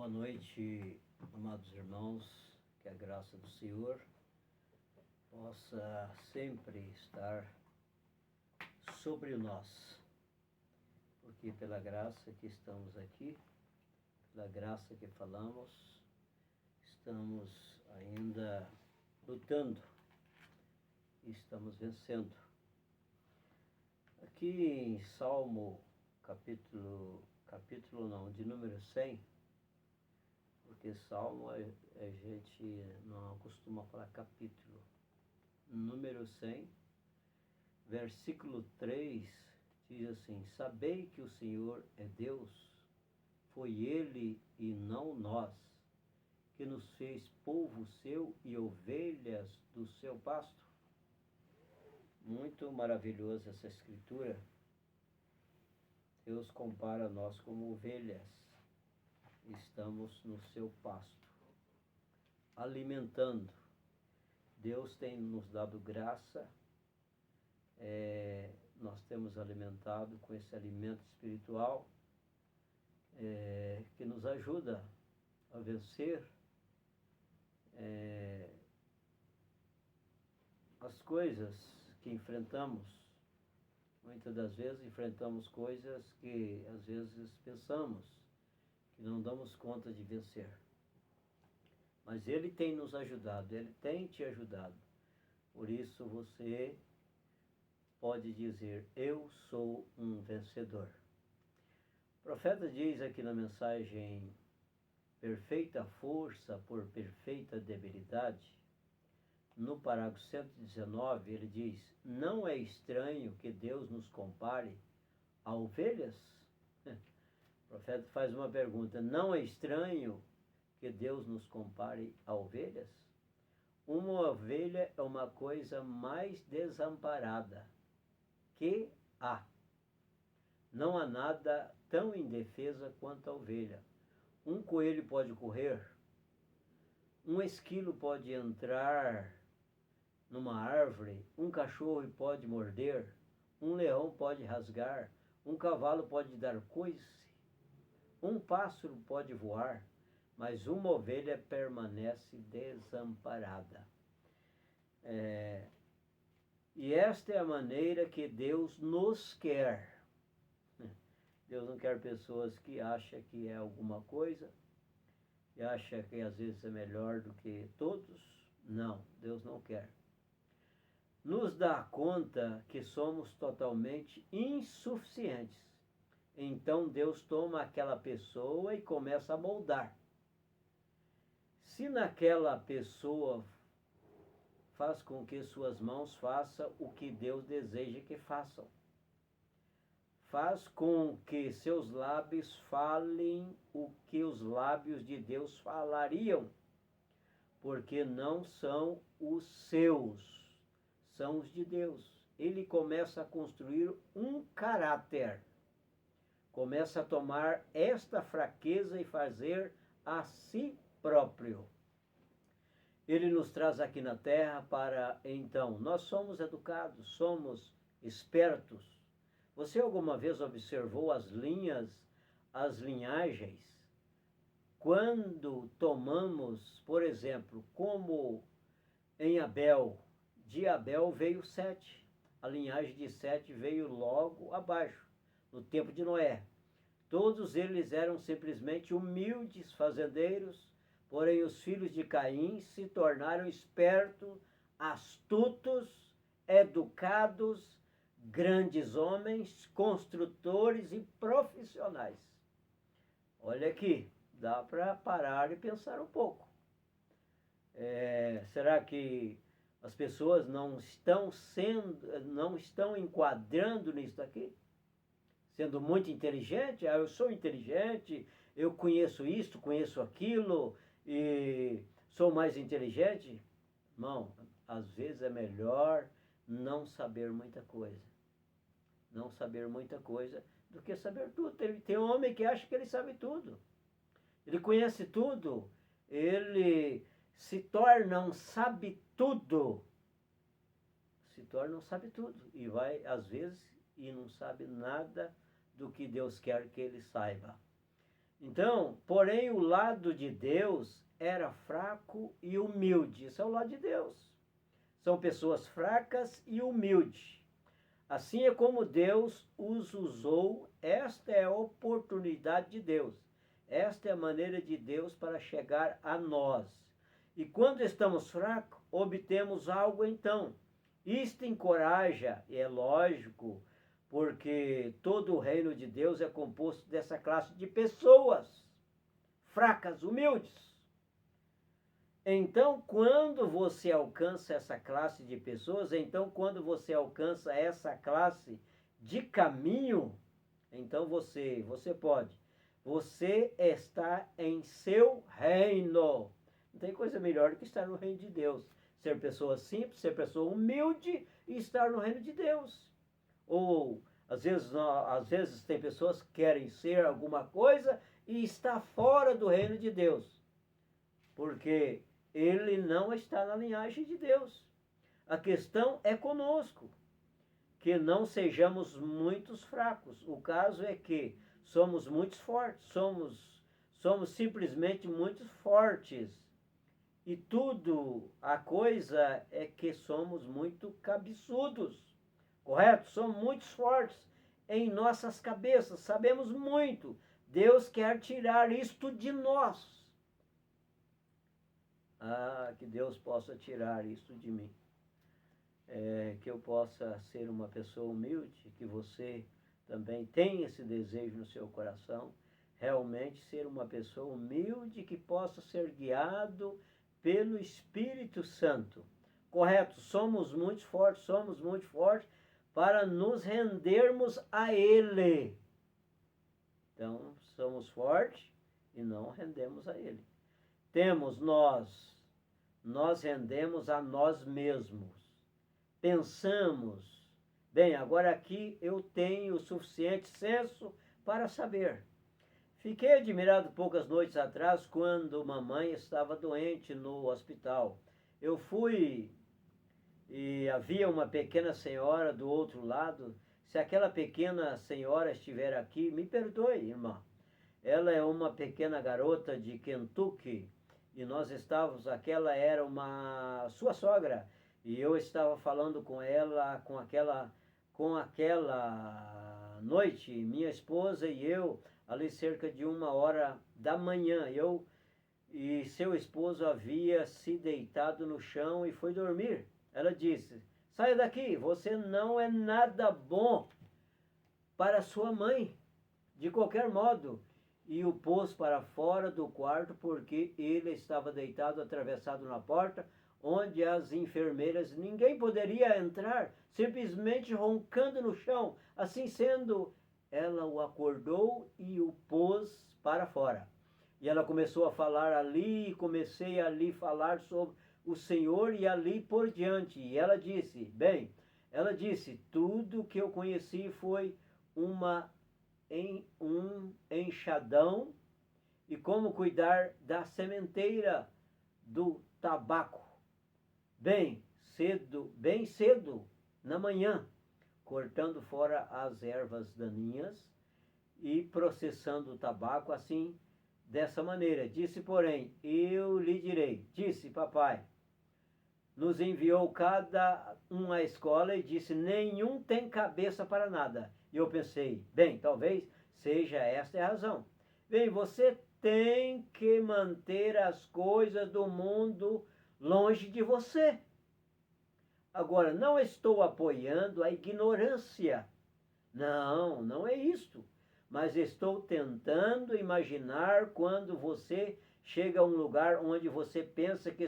Boa noite, amados irmãos, que a graça do Senhor possa sempre estar sobre nós, porque pela graça que estamos aqui, pela graça que falamos, estamos ainda lutando e estamos vencendo. Aqui em Salmo, capítulo não, de número 100, porque Salmo a gente não costuma falar capítulo. Número 100, versículo 3, diz assim: Sabei que o Senhor é Deus, foi Ele e não nós, que nos fez povo seu e ovelhas do seu pasto. Muito maravilhosa essa escritura. Deus compara nós como ovelhas. Estamos no seu pasto, alimentando. Deus tem nos dado graça, nós temos alimentado com esse alimento espiritual que nos ajuda a vencer as coisas que enfrentamos. Muitas das vezes enfrentamos coisas que às vezes pensamos que não damos conta de vencer. Mas Ele tem nos ajudado, Ele tem te ajudado. Por isso você pode dizer: eu sou um vencedor. O profeta diz aqui na mensagem: perfeita força por perfeita debilidade. No parágrafo 119 ele diz: não é estranho que Deus nos compare a ovelhas? O profeta faz uma pergunta: não é estranho que Deus nos compare a ovelhas? Uma ovelha é uma coisa mais desamparada que há. Não há nada tão indefesa quanto a ovelha. Um coelho pode correr, um esquilo pode entrar numa árvore, um cachorro pode morder, um leão pode rasgar, um cavalo pode dar coice, um pássaro pode voar, mas uma ovelha permanece desamparada. E esta é a maneira que Deus nos quer. Deus não quer pessoas que acham que é alguma coisa, que acham que às vezes é melhor do que todos. Não, Deus não quer. Nos dá conta que somos totalmente insuficientes. Então Deus toma aquela pessoa e começa a moldar. Se naquela pessoa faz com que suas mãos façam o que Deus deseja que façam, faz com que seus lábios falem o que os lábios de Deus falariam, porque não são os seus, são os de Deus. Ele começa a construir um caráter, começa a tomar esta fraqueza e fazer a si próprio. Ele nos traz aqui na terra para, então, nós somos educados, somos espertos. Você alguma vez observou as linhagens? Quando tomamos, por exemplo, como em Abel, de Abel veio Sete. A linhagem de Sete veio logo abaixo, no tempo de Noé. Todos eles eram simplesmente humildes fazendeiros, porém os filhos de Caim se tornaram espertos, astutos, educados, grandes homens, construtores e profissionais. Olha aqui, dá para parar e pensar um pouco. Será que as pessoas não estão enquadrando nisso aqui? Sendo muito inteligente, eu sou inteligente, eu conheço isto, conheço aquilo e sou mais inteligente? Não, às vezes é melhor não saber muita coisa. Não saber muita coisa do que saber tudo. Tem um homem que acha que ele sabe tudo. Ele conhece tudo, ele se torna um sabe-tudo. Se torna um sabe-tudo e vai, às vezes, e não sabe nada do que Deus quer que ele saiba. Então, porém, o lado de Deus era fraco e humilde. Isso é o lado de Deus. São pessoas fracas e humildes. Assim é como Deus os usou. Esta é a oportunidade de Deus. Esta é a maneira de Deus para chegar a nós. E quando estamos fracos, obtemos algo então. Isto encoraja, e é lógico, porque todo o reino de Deus é composto dessa classe de pessoas fracas, humildes. Então, quando você alcança essa classe de pessoas, então quando você alcança essa classe de caminho, então você pode. Você está em seu reino. Não tem coisa melhor do que estar no reino de Deus. Ser pessoa simples, ser pessoa humilde e estar no reino de Deus. Ou às vezes tem pessoas que querem ser alguma coisa e está fora do reino de Deus. Porque ele não está na linhagem de Deus. A questão é conosco, que não sejamos muitos fracos. O caso é que somos muito fortes, somos simplesmente muito fortes. E a coisa é que somos muito cabeçudos, correto? Somos muito fortes em nossas cabeças, sabemos muito. Deus quer tirar isto de nós. Que Deus possa tirar isso de mim. Que eu possa ser uma pessoa humilde, que você também tenha esse desejo no seu coração, realmente ser uma pessoa humilde que possa ser guiado pelo Espírito Santo. Correto? Somos muito fortes para nos rendermos a Ele. Então, somos fortes e não rendemos a Ele. Nós rendemos a nós mesmos. Pensamos, bem, agora aqui eu tenho o suficiente senso para saber. Fiquei admirado poucas noites atrás quando mamãe estava doente no hospital. Eu fui e havia uma pequena senhora do outro lado. Se aquela pequena senhora estiver aqui, me perdoe, irmã. Ela é uma pequena garota de Kentucky. E nós estávamos, aquela era sua sogra, e eu estava falando com ela, com aquela noite, minha esposa e eu, ali cerca de 1h da manhã, e seu esposo havia se deitado no chão e foi dormir. Ela disse: saia daqui, você não é nada bom para sua mãe, de qualquer modo. E o pôs para fora do quarto porque ele estava deitado, atravessado na porta, onde as enfermeiras, ninguém poderia entrar, simplesmente roncando no chão. Assim sendo, ela o acordou e o pôs para fora. E ela começou a falar ali, comecei ali a falar sobre o Senhor e ali por diante. E ela disse, tudo que eu conheci foi um enxadão e como cuidar da sementeira do tabaco. Bem cedo na manhã, cortando fora as ervas daninhas e processando o tabaco assim, dessa maneira. Disse, porém, eu lhe direi, disse papai, nos enviou cada um à escola e disse, nenhum tem cabeça para nada. E eu pensei, bem, talvez seja esta a razão. Bem, você tem que manter as coisas do mundo longe de você. Agora, não estou apoiando a ignorância. Não é isto. Mas estou tentando imaginar quando você chega a um lugar onde você pensa que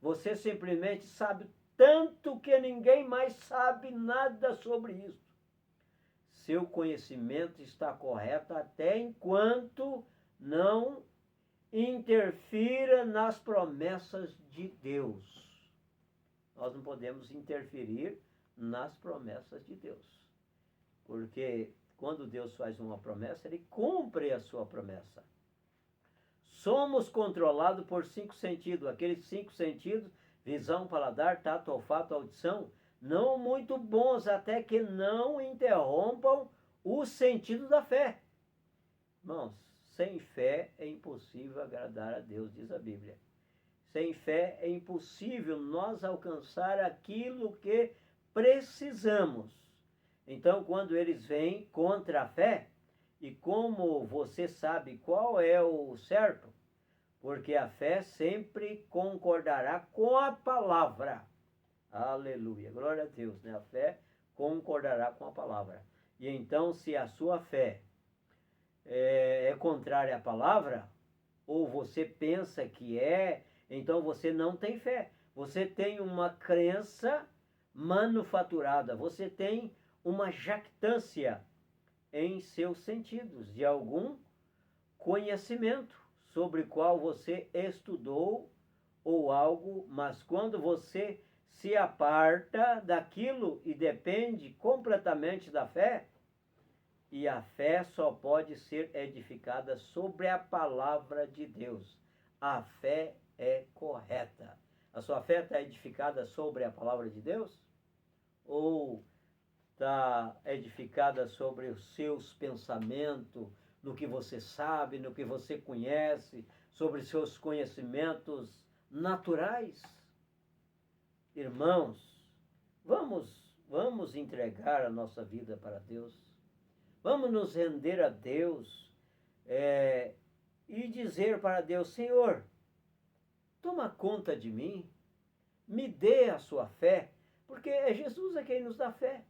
você simplesmente sabe tanto que ninguém mais sabe nada sobre isso. Seu conhecimento está correto até enquanto não interfira nas promessas de Deus. Nós não podemos interferir nas promessas de Deus. Porque quando Deus faz uma promessa, Ele cumpre a sua promessa. Somos controlados por 5 sentidos. Aqueles 5 sentidos, visão, paladar, tato, olfato, audição, não muito bons, até que não interrompam o sentido da fé. Irmãos, sem fé é impossível agradar a Deus, diz a Bíblia. Sem fé é impossível nós alcançar aquilo que precisamos. Então, quando eles vêm contra a fé, e como você sabe qual é o certo, porque a fé sempre concordará com a palavra. Aleluia, glória a Deus, né? A fé concordará com a palavra. E então, se a sua fé é contrária à palavra, ou você pensa que é, então você não tem fé. Você tem uma crença manufaturada, você tem uma jactância em seus sentidos, de algum conhecimento sobre qual você estudou ou algo, mas quando você se aparta daquilo e depende completamente da fé, e a fé só pode ser edificada sobre a palavra de Deus. A fé é correta. A sua fé está edificada sobre a palavra de Deus? Ou está edificada sobre os seus pensamentos, no que você sabe, no que você conhece, sobre seus conhecimentos naturais? Irmãos, vamos entregar a nossa vida para Deus. Vamos nos render a Deus e dizer para Deus: Senhor, toma conta de mim, me dê a sua fé, porque é Jesus quem nos dá fé.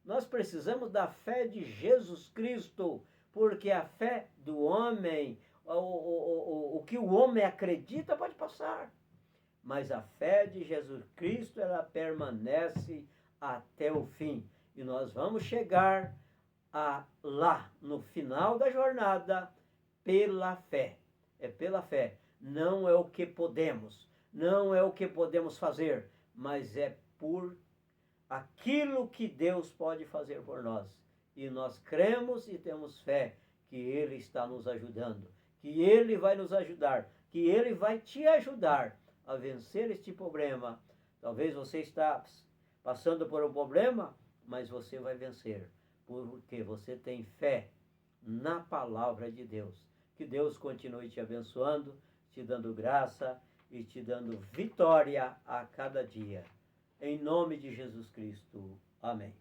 Nós precisamos da fé de Jesus Cristo, porque a fé do homem, o que o homem acredita pode passar, mas a fé de Jesus Cristo, ela permanece até o fim. E nós vamos chegar lá, no final da jornada, pela fé. É pela fé. Não é o que podemos, não é o que podemos fazer, mas é por aquilo que Deus pode fazer por nós. E nós cremos e temos fé que Ele está nos ajudando, que Ele vai nos ajudar, que Ele vai te ajudar a vencer este problema. Talvez você está passando por um problema, mas você vai vencer, porque você tem fé na palavra de Deus. Que Deus continue te abençoando, te dando graça e te dando vitória a cada dia. Em nome de Jesus Cristo. Amém.